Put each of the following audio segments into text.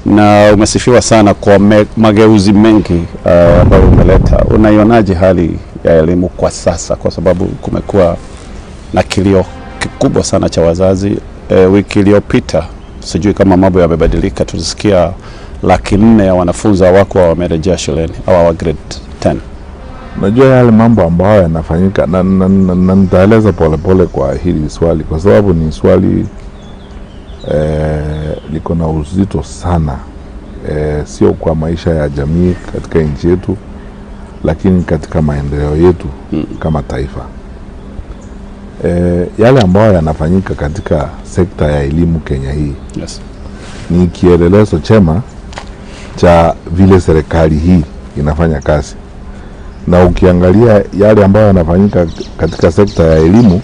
na umesifiwa sana kwa mageuzi mengi ambayo umeleta. Unaionaje hali ya elimu kwa sasa, kwa sababu kumekuwa na kilio kikubwa sana cha wazazi? Wiki iliyopita sijui kama mambo yamebadilika, tulisikia 400,000 ya wanafunzi wako wamerejea shuleni au wa grade 10. Najua yale mambo ambayo yanafanyika na nitaeleza polepole kwa hili swali, kwa sababu ni swali liko na uzito sana, sio kwa maisha ya jamii katika nchi yetu, lakini katika maendeleo yetu kama taifa. Yale ambayo yanafanyika katika sekta ya elimu Kenya hii, yes, ni kielelezo chema cha vile serikali hii inafanya kazi. Na ukiangalia yale ambayo yanafanyika katika sekta ya elimu,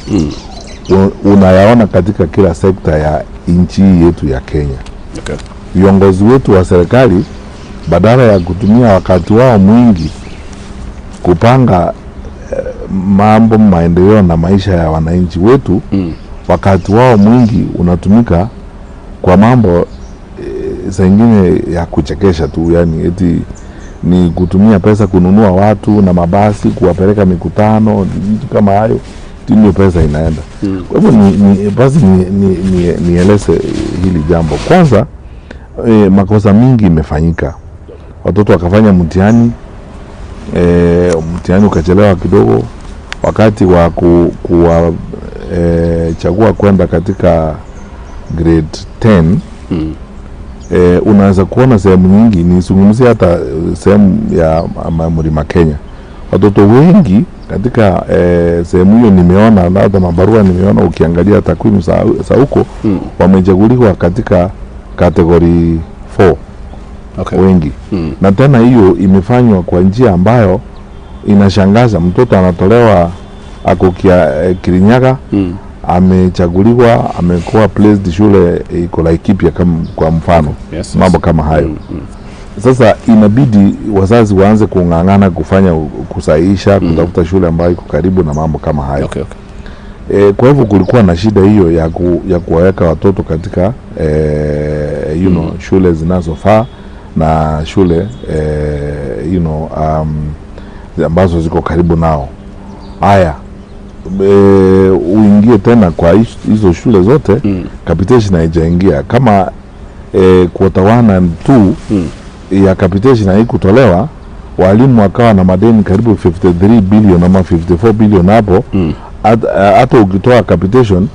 unayaona katika kila sekta ya nchi yetu ya Kenya. Okay. Viongozi wetu wa serikali badala ya kutumia wakati wao mwingi kupanga mambo maendeleo na maisha ya wananchi wetu, wakati wao mwingi unatumika kwa mambo zingine ya kuchekesha tu, yani eti ni kutumia pesa kununua watu na mabasi kuwapeleka mikutano, vitu kama hayo, ndio pesa inaenda. Kwa hivyo basi nieleze hili jambo. Kwanza, makosa mingi imefanyika. Watoto wakafanya mtihani, mtihani ukachelewa kidogo, wakati wa chagua kwenda katika grade 10, unaweza kuona sehemu nyingi, nisungumzie hata sehemu ya Mlima Kenya, watoto wengi katika sehemu hiyo nimeona, na hata mabarua nimeona, ukiangalia takwimu za huko, wamechaguliwa katika category 4. Okay. Wengi. Na tena hiyo imefanywa kwa njia ambayo inashangaza. Mtoto anatolewa ako Kirinyaga, amechaguliwa, amekuwa placed shule iko Laikipia kama kwa mfano. Yes, mambo kama hayo. Sasa inabidi wazazi waanze kung'ang'ana kufanya kusahihisha, kutafuta shule ambayo iko karibu na mambo kama hayo. Okay. Kwa hivyo kulikuwa na shida hiyo ya kuwaweka watoto katika shule zinazofaa na shule ambazo ziko karibu nao. Haya, uingie tena kwa hizo shule zote, capitation haijaingia. Kama quarter 1 and 2 ya capitation haikutolewa, walimu wakawa na madeni karibu 53 billion ama 54 billion hapo. Hata ukitoa capitation,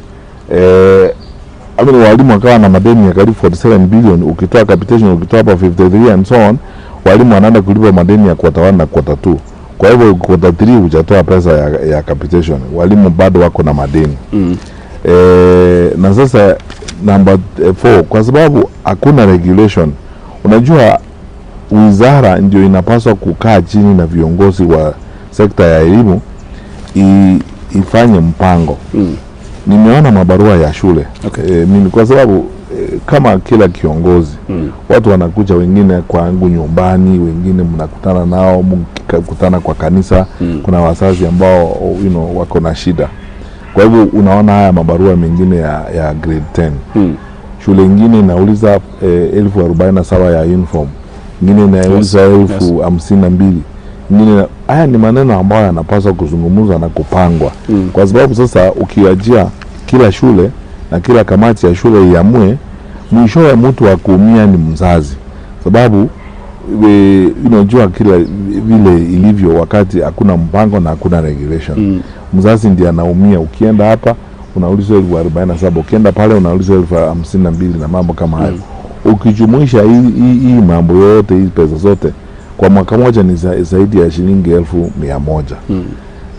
walimu wakawa na madeni ya karibu 47 billion, ukitoa capitation, ukitoa hapo 53 and so on, walimu wanaenda kulipa madeni ya quarter 1 na quarter 2. Kwa hivyo quarter 3 hujatoa pesa ya capitation, walimu bado wako na madeni. Na sasa number 4, kwa sababu hakuna regulation. Unajua wizara ndio inapaswa kukaa chini na viongozi wa sekta ya elimu ifanye mpango. Nimeona mabarua ya shule. Okay. Mimi kwa sababu kama kila kiongozi, watu wanakuja, wengine kwangu nyumbani, wengine mnakutana nao, mkikutana kwa kanisa, kuna wazazi ambao wako na shida. Kwa hivyo unaona haya mabarua mengine ya grade 10. Shule nyingine inauliza 47,000 ya uniform, nyingine inauliza 52,000. Nyingine, haya ni maneno ambayo yanapaswa kuzungumzwa na kupangwa. Kwa sababu sasa ukiajia kila shule na kila kamati ya shule iamue, mwishowe mtu wa kuumia ni mzazi. Sababu unajua kila vile ilivyo wakati hakuna mpango na hakuna regulation. Mzazi ndiye anaumia. Ukienda hapa unaulizwa 47,000, ukienda pale unaulizwa 52,000 na mambo kama hayo. Ukijumuisha hii mambo yote, hii pesa zote, kwa mwaka moja ni zaidi ya shilingi 1,100.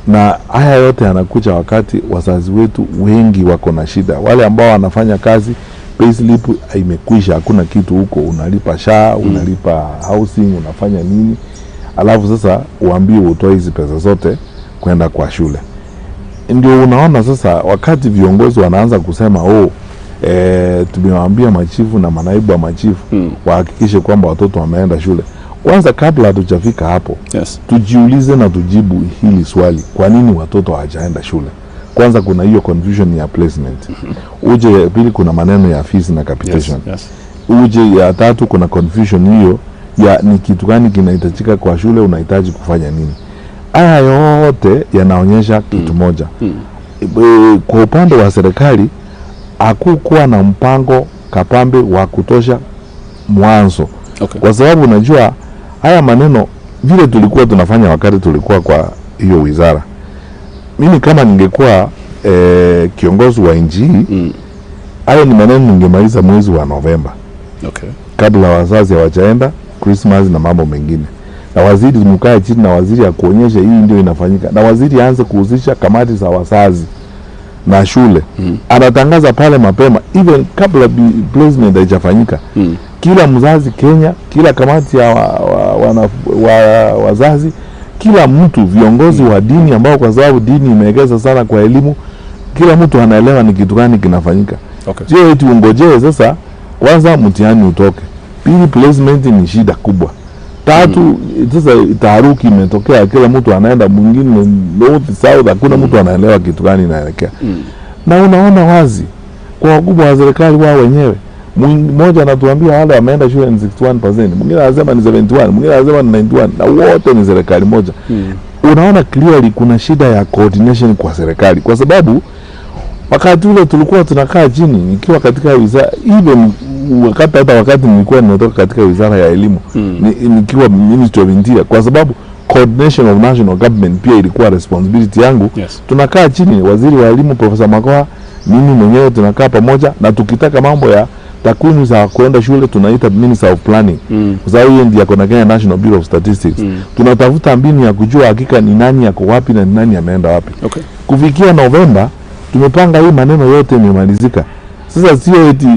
Na haya yote yanakuja wakati wazazi wetu wengi wako na shida. Wale ambao wanafanya kazi, payslip imekwisha, hakuna kitu huko, unalipa SHA, unalipa housing, unafanya nini, alafu sasa uambiwe utoe hizi pesa zote kwenda kwa shule. Ndio unaona sasa wakati viongozi wanaanza kusema tumewaambia machifu na manaibu wa machifu wahakikishe kwamba watoto wameenda shule. Kwanza, kabla hatujafika hapo, tujiulize na tujibu hili swali: kwa nini watoto hawajaenda shule? Kwanza kuna hiyo confusion ya placement. Pili kuna maneno ya fees na capitation. uje ya tatu kuna confusion hiyo ya ni kitu gani kinahitajika kwa shule, unahitaji kufanya nini. Haya yote yanaonyesha kitu moja. Kwa upande wa serikali hakukuwa na mpango kapambe wa kutosha mwanzo. Okay. Kwa sababu unajua haya maneno vile tulikuwa tunafanya wakati tulikuwa kwa hiyo wizara. Mimi kama ningekuwa kiongozi wa nchi hayo ni maneno ningemaliza mwezi wa Novemba. Okay. Kabla wazazi hawajaenda Christmas na mambo mengine. Na waziri mkae chini na waziri ya kuonyesha hii ndio inafanyika. Na waziri aanze kuhusisha kamati za wazazi na shule. Anatangaza pale mapema even kabla placement haijafanyika. Kila mzazi Kenya, kila kamati ya wazazi, kila mtu, viongozi wa dini ambao kwa sababu dini imeegeza sana kwa elimu, kila mtu anaelewa ni kitu gani kinafanyika. Okay. Sio eti ungojee sasa kwanza mtihani utoke. Pili, placement ni shida kubwa. Tatu, sasa taharuki imetokea, kila mtu anaenda mwingine north south, hakuna mtu anaelewa kitu gani inaelekea. Na unaona wazi kwa wakubwa wa serikali wao wenyewe, mmoja anatuambia wale wameenda shule ni 61%, mwingine anasema ni 71, mwingine anasema ni 91, na wote ni serikali moja. Unaona clearly kuna shida ya coordination kwa serikali, kwa sababu wakati ule tulikuwa tunakaa chini nikiwa katika wizara, even wakati nilikuwa nimetoka katika wizara ya elimu, nikiwa Ministry of Interior, kwa sababu coordination of national government pia ilikuwa responsibility yangu. Yes. Tunakaa chini, waziri wa elimu Profesa Magoha, mimi mwenyewe tunakaa pamoja, na tukitaka mambo ya takwimu za kuenda shule tunaita Minister of Planning. Kwa sababu yeye ndiye akona Kenya National Bureau of Statistics. Tunatafuta mbinu ya kujua hakika ni nani yako wapi na ni nani ameenda wapi. Okay. Kufikia Novemba tumepanga hii maneno yote imemalizika. Sasa sio eti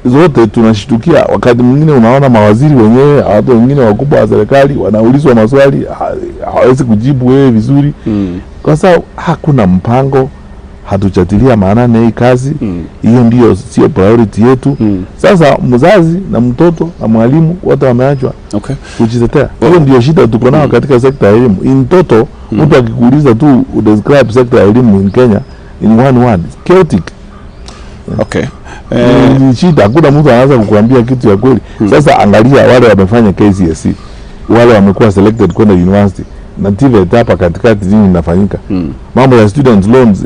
zote tunashitukia, wakati mwingine unaona mawaziri wenyewe, watu wengine wakubwa wa serikali wanaulizwa maswali hawezi kujibu wewe vizuri. Kwa sababu hakuna mpango, hatujatilia maana hii kazi. Hiyo ndio sio priority yetu. Sasa mzazi na mtoto na mwalimu wote wameachwa. Okay. Kujitetea. Hiyo ndio shida tuko nayo katika sekta ya elimu. In total, mtu akikuuliza tu describe sekta ya elimu in Kenya in one word, chaotic. Okay. Shida, hakuna mtu anaweza kukuambia kitu ya kweli. Sasa angalia wale wamefanya KCSE, wale wamekuwa selected kwenda university, na TVET hapa katikati nini inafanyika. Mambo ya student loans,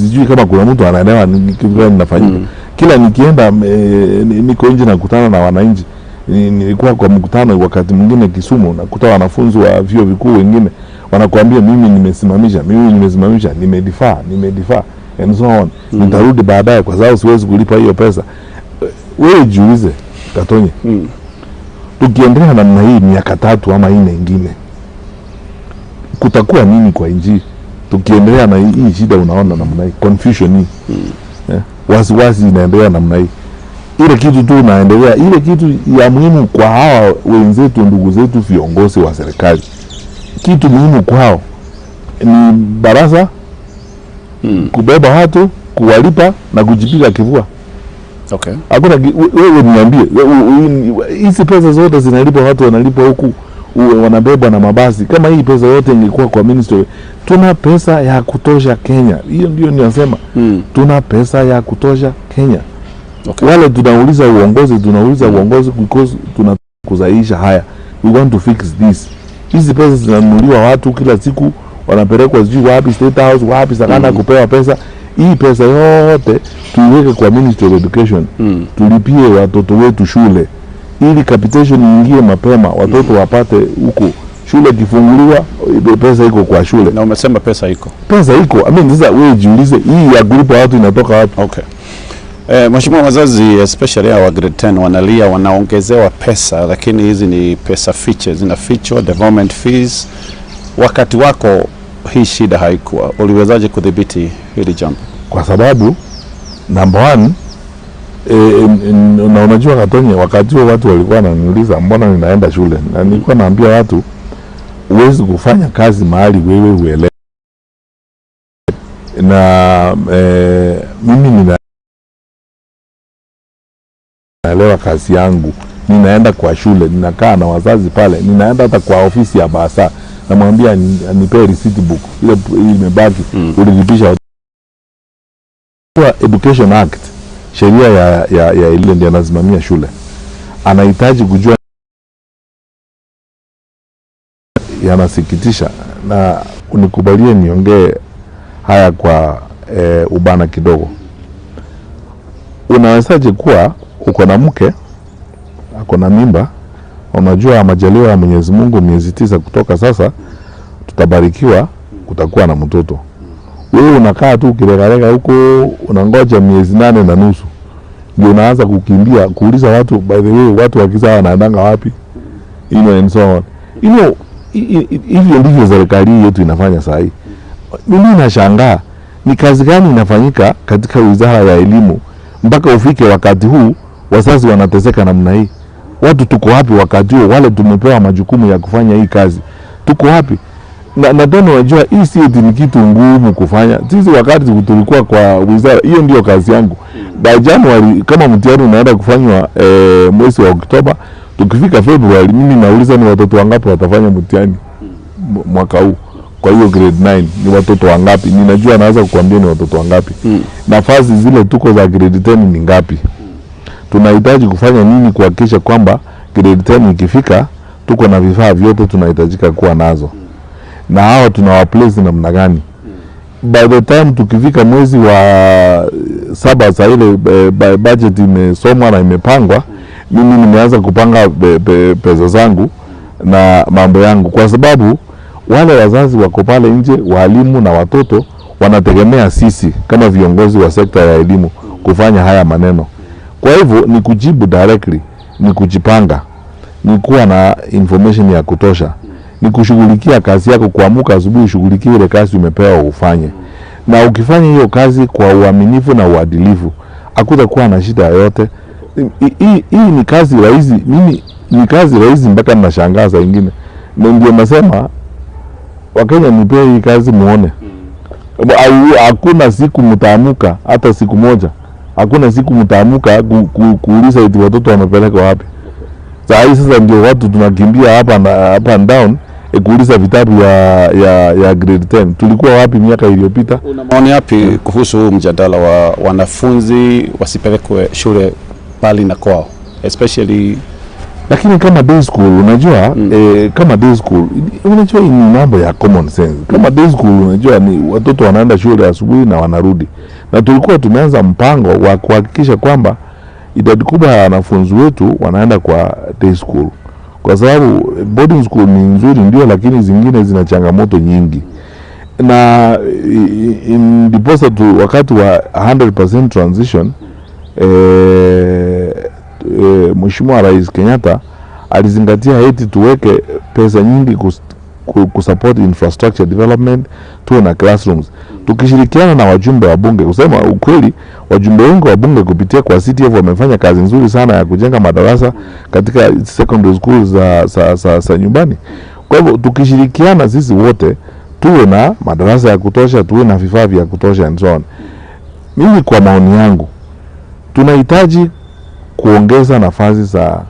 sijui kama kuna mtu anaelewa ni kitu gani inafanyika. Kila nikienda niko nje na kukutana na wananchi, nilikuwa kwa mkutano wakati mwingine Kisumu, nakuta wanafunzi wa vyuo vikuu wengine wanakuambia mimi nimesimamisha, nimedefer and so on. Nitarudi baadaye kwa sababu siwezi kulipa hiyo pesa. Wewe jiulize Katonye, tukiendelea namna hii miaka 3 ama 4 nyingine, kutakuwa nini kwa nchi? Tukiendelea na hii shida, unaona namna hii confusion hii, wasiwasi inaendelea namna hii. Ile kitu tu inaendelea, ile kitu ya muhimu kwa hawa wenzetu, ndugu zetu viongozi wa serikali, kitu muhimu kwao ni baraza, kubeba watu, kuwalipa na kujipiga kifua. Okay. Hakuna wewe niambie, hizi pesa zote zinalipwa, watu wanalipwa huku, wanabebwa na mabasi. Kama hii pesa yote ingekuwa kwa ministry, tuna pesa ya kutosha Kenya. Hiyo ndio ninasema. Tuna pesa ya kutosha Kenya. Okay. Wale tunauliza uongozi because tunakuzaisha haya. We want to fix this. Hizi pesa zinanunuliwa watu kila siku, wanapelekwa sijui wapi, State House wapi, sakana kupewa pesa. Hii pesa yote tuiweke kwa Ministry of Education. Tulipie watoto wetu shule, ili capitation iingie mapema, watoto wapate huko shule. Kifunguliwa pesa iko kwa shule. Na umesema pesa iko. Sasa wewe jiulize, hii ya group watu inatoka wapi? Okay. Mheshimiwa, wazazi especially wa grade 10 wanalia, wanaongezewa pesa, lakini hizi ni pesa fiche, zinafichwa, development fees. Wakati wako hii shida haikuwa. Uliwezaje kudhibiti hili jambo? Kwa sababu number 1, na unajua Katonye, wakati huo watu walikuwa wananiuliza mbona ninaenda shule, na nilikuwa naambia watu uwezi kufanya kazi mahali wewe uelewe. Na mimi ninaelewa kazi yangu, ninaenda kwa shule, ninakaa na wazazi pale, ninaenda hata kwa ofisi ya basa, namwambia nipe receipt book ile imebaki, ulilipisha. Kwa Education Act, sheria ya ile ndio inasimamia shule. anahitaji kujua. Yanasikitisha, na unikubalie niongee haya kwa ubana kidogo. Unawezaje kuwa uko na mke ako na mimba, unajua majaliwa ya Mwenyezi Mungu miezi 9 kutoka sasa tutabarikiwa kutakuwa na mtoto. Wewe unakaa tu kiregarega huko, unangoja miezi 8 na nusu ndio unaanza kukimbia kuuliza watu, by the way, watu wakizaa wanaendanga wapi, and so on. Hivyo ndivyo serikali yetu inafanya saa hii. Mimi nashangaa ni kazi gani inafanyika katika wizara ya elimu mpaka ufike wakati huu wazazi wanateseka namna hii. Watu tuko wapi wakati huo? Wale tumepewa majukumu ya kufanya hii kazi tuko wapi? Na tena unajua hii si ni kitu ngumu kufanya. Sisi wakati tulikuwa kwa wizara, hiyo ndio kazi yangu. By January kama mtihani unaenda kufanywa mwezi wa Oktoba, tukifika February mimi nauliza ni watoto wangapi watafanya mtihani mwaka huu. Kwa hiyo grade 9 ni watoto wangapi? Ninajua naweza kukuambia ni watoto wangapi. Nafasi zile tuko za grade 10 ni ngapi? Tunahitaji kufanya nini kuhakikisha kwamba grade 10 ikifika tuko na vifaa vyote tunahitajika kuwa nazo? Na hao tunawaplace namna gani? By the time tukifika mwezi wa 7 saa ile budget imesomwa na imepangwa, mimi nimeanza kupanga pesa zangu na mambo yangu, kwa sababu wale wazazi wako pale nje, walimu na watoto wanategemea sisi kama viongozi wa sekta ya elimu kufanya haya maneno. Kwa hivyo ni kujibu directly, ni kujipanga, ni kuwa na information ya kutosha, ni kushughulikia kazi yako, kuamka asubuhi ushughulikie ile kazi umepewa ufanye. Na ukifanya hiyo kazi kwa uaminifu na uadilifu, hakutakuwa na shida yoyote. Hii ni kazi rahisi. Mimi ni kazi rahisi mpaka ninashangaza wengine. Ndio nasema Wakenya nipe hii kazi muone. Hakuna siku mtaamuka hata siku moja. Hakuna siku mtaamuka kuuliza eti watoto wamepeleka wapi. Sasa ndio watu tunakimbia hapa and down kuuliza vitabu ya grade 10. Tulikuwa wapi miaka iliyopita? Una maoni yapi kuhusu mjadala wa wanafunzi wasipelekwe shule pali na kwao, especially lakini kama day school unajua kama day school unajua ni mambo ya common sense. Kama day school unajua ni watoto wanaenda shule asubuhi na wanarudi, na tulikuwa tumeanza mpango wa kuhakikisha kwamba idadi kubwa ya wanafunzi wetu wanaenda kwa day school, kwa sababu boarding school ni nzuri ndio, lakini zingine zina changamoto nyingi. Na ndiposa tu wakati wa 100% transition Mheshimiwa Rais Kenyatta alizingatia eti tuweke pesa nyingi kusupport infrastructure development, tuwe na classrooms, tukishirikiana na wajumbe wa bunge. Kusema ukweli, wajumbe wengi wa bunge kupitia kwa CTF wamefanya kazi nzuri sana ya kujenga madarasa katika secondary schools za nyumbani. Kwa hivyo tukishirikiana sisi wote tuwe na madarasa ya kutosha, tuwe na vifaa vya kutosha and so on. Mimi kwa maoni yangu tunahitaji kuongeza nafasi za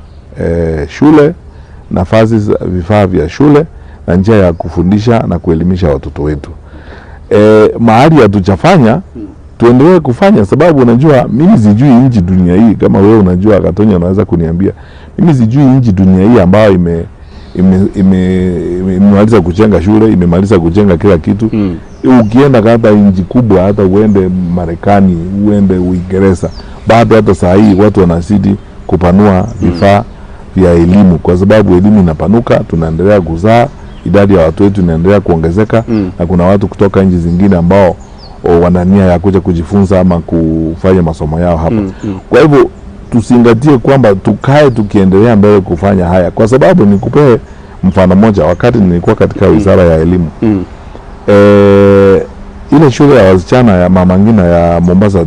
shule, nafasi za vifaa vya shule na njia ya kufundisha na kuelimisha watoto wetu. Mahali hatujafanya tuendelee kufanya, sababu unajua mimi sijui nchi dunia hii kama wewe unajua. Katonya anaweza kuniambia, mimi sijui nchi dunia hii ambayo imemaliza kujenga shule, imemaliza kujenga kila kitu. Ukienda hata nchi kubwa, hata uende Marekani, uende Uingereza, bado hata saa hii watu wanazidi kupanua vifaa vya elimu, kwa sababu elimu inapanuka, tunaendelea kuzaa, idadi ya watu wetu inaendelea kuongezeka, na kuna watu kutoka nchi zingine ambao wana nia ya kuja kujifunza ama kufanya masomo yao hapa. Kwa hivyo tusingatie kwamba tukae tukiendelea mbele kufanya haya, kwa sababu nikupee mfano moja. Wakati nilikuwa katika wizara ya elimu, ile shule ya wasichana ya Mama Ngina ya Mombasa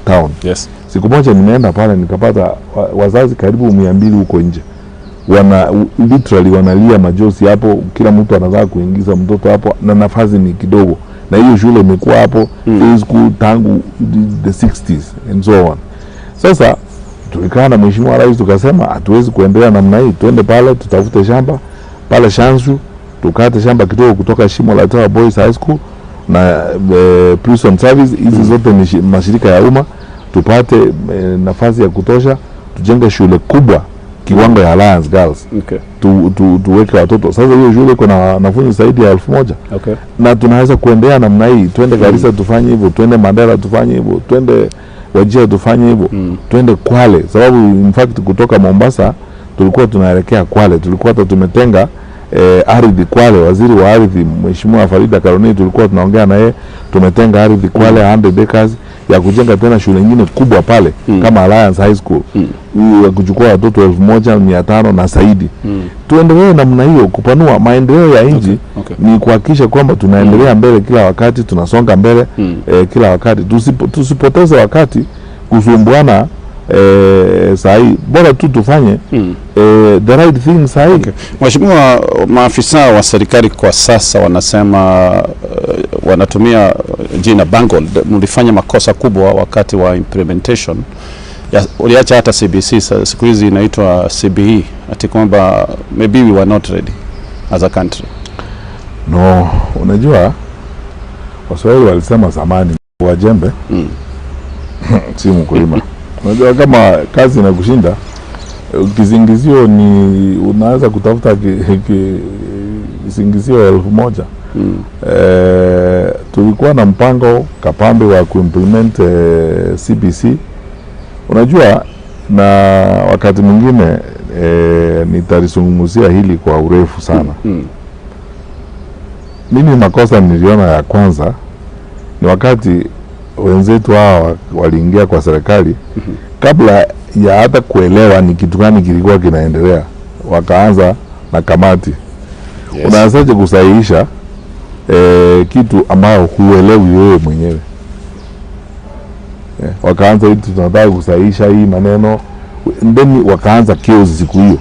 town, yes, siku moja nimeenda pale nikapata wazazi karibu 200 huko nje, literally wanalia majosi hapo. Kila mtu anataka kuingiza mtoto hapo na nafasi ni kidogo, na hiyo shule imekuwa hapo school tangu the 60s and so on. Sasa tulikaa na Mheshimiwa Rais tukasema hatuwezi kuendelea namna hii, tuende pale tutafute shamba pale Shanshu, tukate shamba kidogo kutoka Shimo la Tewa Boys High School na Prison Service. Hizi zote ni mashirika ya umma, tupate nafasi ya kutosha, tujenge shule kubwa kiwango ya Alliance Girls. Okay. Tuweke watoto. Sasa hiyo shule kuna wanafunzi zaidi ya 1000. Okay. Na tunaweza kuendelea namna hii. Twende Garissa tufanye hivyo, twende Mandera tufanye hivyo, twende Wajir tufanye hivyo, twende Kwale. Sababu in fact kutoka Mombasa tulikuwa tunaelekea Kwale. Tulikuwa hata tumetenga ardhi Kwale. Waziri wa ardhi Mheshimiwa Farida Karoni tulikuwa tunaongea na yeye, tumetenga ardhi Kwale 100 acres ya kujenga tena shule nyingine kubwa pale kama Alliance High School. Ya kuchukua watoto 1500 na zaidi. Tuendelee namna hiyo kupanua maendeleo ya nchi. Okay. Ni kuhakikisha kwamba tunaendelea mbele kila wakati, tunasonga mbele kila wakati. Tusipoteze wakati kusumbuana sahi, bora tu tufanye the right thing sahi. Okay. Mheshimiwa, maafisa wa serikali kwa sasa wanasema wanatumia jina bungled. Mlifanya makosa kubwa wakati wa implementation. Uliacha hata CBC, siku hizi inaitwa CBE, ati kwamba maybe we were not ready as a country. No, unajua Waswahili walisema zamani wajembe si mkulima. Unajua kama kazi inakushinda, kisingizio ni unaweza kutafuta kisingizio 1000. Tulikuwa na mpango kapambe wa kuimplement CBC. Unajua, na wakati mwingine nitalizungumzia hili kwa urefu sana. Mimi makosa niliona ya kwanza ni wakati wenzetu hao waliingia kwa serikali, kabla ya hata kuelewa ni kitu gani kilikuwa kinaendelea, wakaanza na kamati. Yes. Unaanzaje kusahihisha kitu ambao huelewi wewe mwenyewe? Wakaanza hivi, tunataka kusahihisha hii maneno, ndeni wakaanza chaos siku hiyo.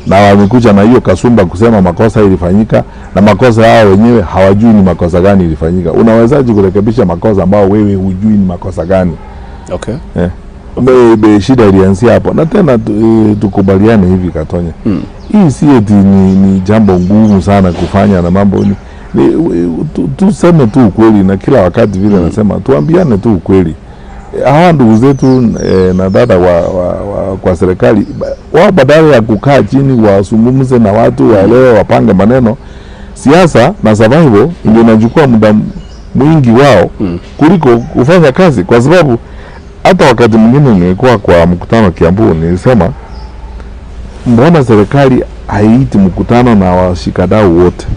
Na wamekuja na hiyo kasumba kusema makosa ilifanyika, na makosa hao wenyewe hawajui ni makosa gani ilifanyika. Unawezaje kurekebisha makosa ambao wewe hujui ni makosa gani? Okay. Shida ilianzia hapo. Na tena tukubaliane hivi Katonya. Hii si eti ni jambo ngumu sana kufanya, na mambo tuseme tu ukweli, na kila wakati vile nasema tuambiane tu ukweli. Hawa ndugu zetu na dada kwa serikali, wao badala ya kukaa chini wasungumze na watu waelewe, wapange maneno, siasa na survival ndio inachukua muda mwingi wao kuliko kufanya kazi. Kwa sababu hata wakati mwingine nilikuwa kwa mkutano Kiambu, nilisema mbona serikali haiiti mkutano na washikadau wote?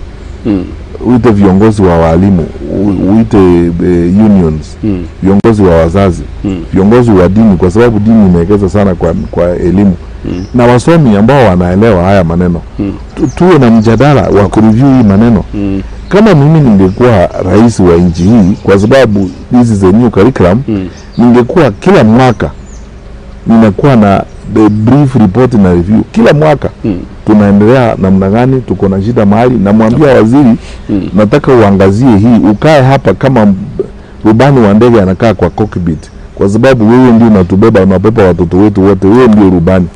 Uite viongozi wa walimu, uite unions, viongozi wa wazazi, viongozi wa dini, kwa sababu dini imewekeza sana kwa elimu, na wasomi ambao wanaelewa haya maneno. Tuwe na mjadala wa kureview hii maneno. Kama mimi ningekuwa rais wa nchi hii, kwa sababu this is a new curriculum, ningekuwa kila mwaka ninakuwa na the brief report na review kila mwaka. Tunaendelea namna gani, tuko na shida mahali, na mwambia waziri nataka uangazie hii, ukae hapa kama rubani wa ndege anakaa kwa cockpit, kwa sababu wewe ndio unatubeba, unabeba watoto wetu wote, wewe ndio rubani.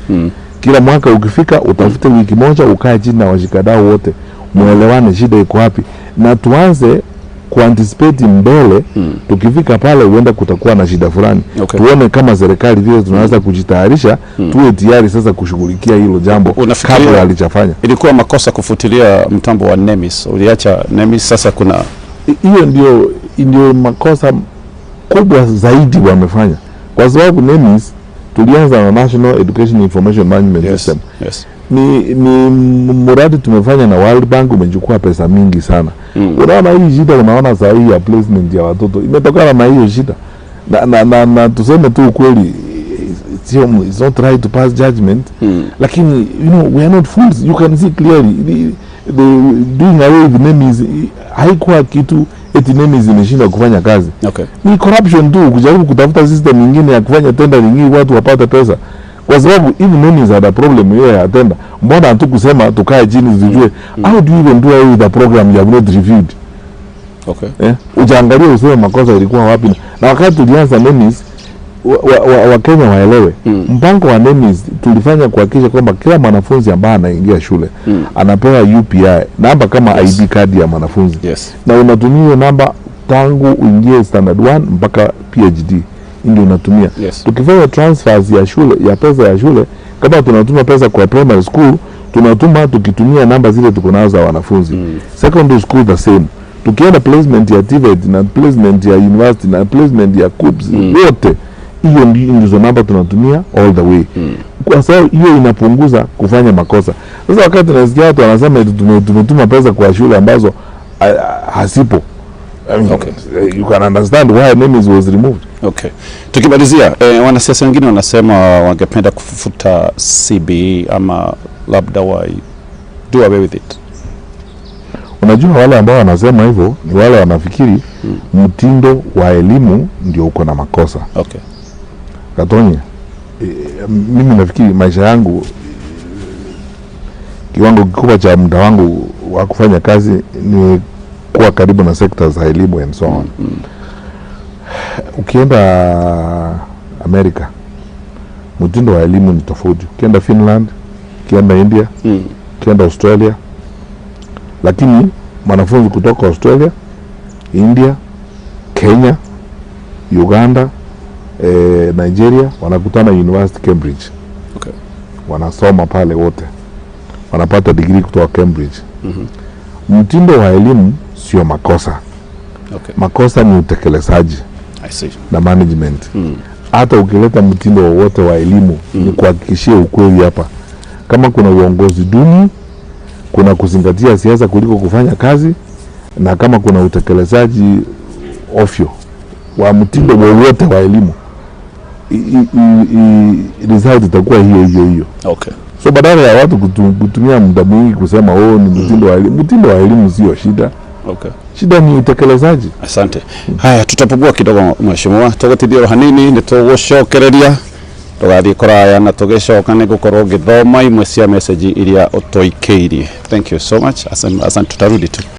Kila mwaka ukifika utafute wiki moja ukae chini na washikadau wote, muelewane shida iko wapi, na tuanze kuanticipate mbele. Tukifika pale huenda kutakuwa na shida fulani. Okay. Tuone kama serikali vile tunaweza kujitayarisha, tuwe tayari sasa kushughulikia hilo jambo kabla alijafanya. Ilikuwa makosa kufutilia mtambo wa NEMIS, uliacha NEMIS, sasa kuna hiyo ndio makosa kubwa zaidi wamefanya, kwa sababu NEMIS tulianza na National Education Information Management System. Yes. Ni mradi tumefanya na World Bank, umechukua pesa mingi sana. Unaona hii shida, unaona saa hii ya placement ya watoto imetokana na hiyo shida. Na tuseme tu ukweli, it's not right to pass judgment, lakini you know we are not fools. You can see clearly the doing away with NEMIS haikuwa kitu eti NEMIS imeshinda kufanya kazi. Okay. Ni corruption tu, kujaribu kutafuta system nyingine ya kufanya tenda nyingine watu wapate pesa. Kwa sababu even NEMIS had a problem here ya tenda. Mbona tu kusema tukae chini tujue how do you even do with the program you have not reviewed? Okay. Ujaangalia useme makosa ilikuwa wapi. Na wakati tulianza NEMIS, Wakenya waelewe. Mpango wa NEMIS tulifanya kuhakikisha kwamba kila mwanafunzi ambaye anaingia shule anapewa UPI namba kama ID card ya mwanafunzi. Yes. Na unatumia hiyo namba tangu uingie standard 1 mpaka PhD ndio unatumia. Yes. Tukifanya transfers ya shule, ya pesa ya shule, Kama tunatuma pesa kwa primary school, tunatuma tukitumia namba zile tuko nazo za wanafunzi. Secondary school the same. Tukienda placement ya TVET na placement ya university na placement ya KUPS, wote hiyo ndizo namba tunatumia all the way. Kwa sababu hiyo inapunguza kufanya makosa. Sasa wakati nasikia watu wanasema tumetuma pesa kwa shule ambazo hasipo, I mean, you can understand why names was removed. Okay. Tukimalizia, wanasiasa wengine wanasema wangependa kufuta CBE ama labda do away with it. Unajua wale ambao wanasema hivyo ni wale wanafikiri mtindo wa elimu ndio uko na makosa. Okay. Gatonye, mimi nafikiri maisha yangu, kiwango kikubwa cha muda wangu wa kufanya kazi ni kuwa karibu na sekta za elimu and so on. Ukienda Amerika, mtindo wa elimu ni tofauti. Ukienda Finland, ukienda India, ukienda Australia, lakini wanafunzi kutoka Australia, India, Kenya, Uganda, Nigeria wanakutana University Cambridge. Okay. Wanasoma pale wote. Wanapata degree kutoka Cambridge. Mtindo wa elimu sio makosa. Okay. Makosa ni utekelezaji. I see. Na management. Hata ukileta mtindo wowote wa elimu ni kuhakikishia ukweli hapa. Kama kuna uongozi duni, kuna kuzingatia siasa kuliko kufanya kazi, na kama kuna utekelezaji ofyo wa mtindo wowote wa elimu, result itakuwa hiyo. Okay. So badala ya watu kutumia muda mwingi kusema ni mtindo wa elimu, mtindo wa elimu sio shida. Okay. Shida ni utekelezaji. Asante. Haya, tutapugua kidogo mheshimiwa. Tugotithio hanini ni tugucokereria. Tugathie kuraya na tugicoka ni gukorwo githoma imwe cia message iria utoikeirie. Thank you so much. Asante, tutarudi tu.